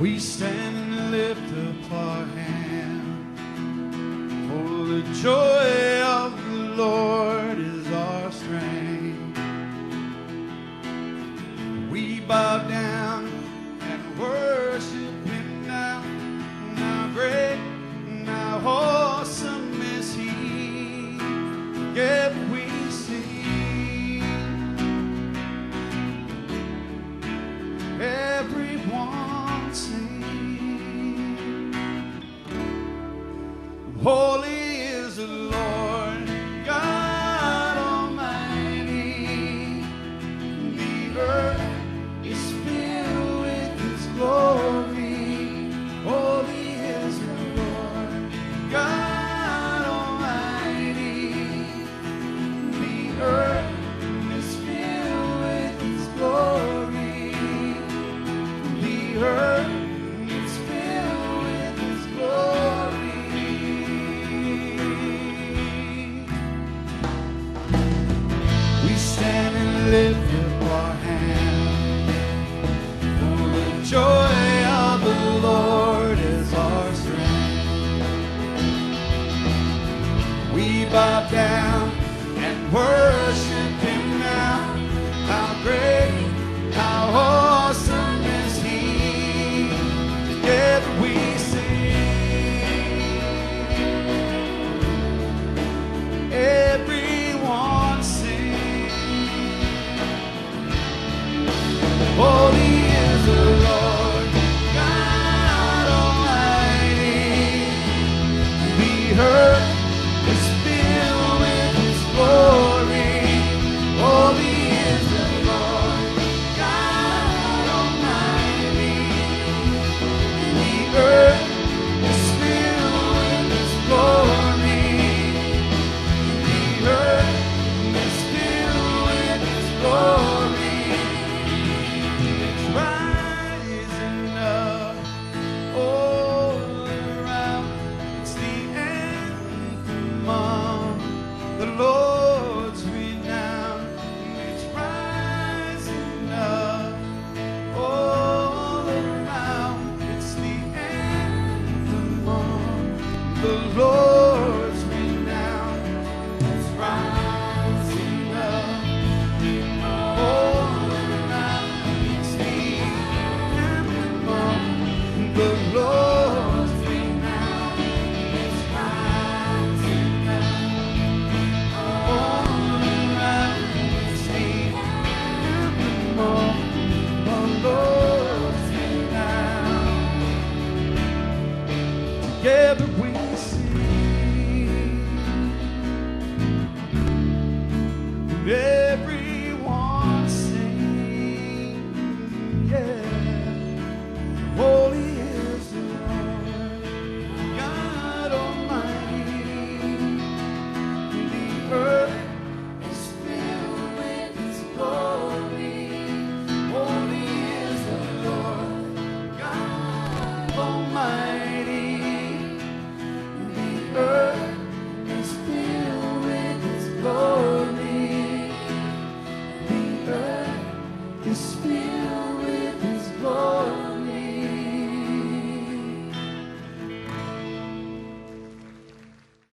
We stand and lift up our hand, for the joy of the Lord is our strength. We bow down and worship Him now. How great and how awesome is He. Yet we sing, everyone sing. Holy is the Lord God Almighty. The earth is filled with His glory. Holy is the Lord God Almighty. The earth is filled with His glory. The earth is filled with His glory. We stand and lift up our hands, for the joy of the Lord is our strength. We bow down and worship Him now. How great, how awesome is He. Together we sing, everyone sing. Holy is the Lord God Almighty. The earth is filled with His glory. Holy is the Lord God Almighty. The earth is filled with His glory. The earth is filled with His glory. It's rising up all around. It's the anthem of the Lord's renown. It's rising up all around. It's the anthem of the Lord's renown. It's rising up all around. It's the anthem of the Lord's renown. It's rising up all around. It's the anthem of the Lord's renown. Together we sing, every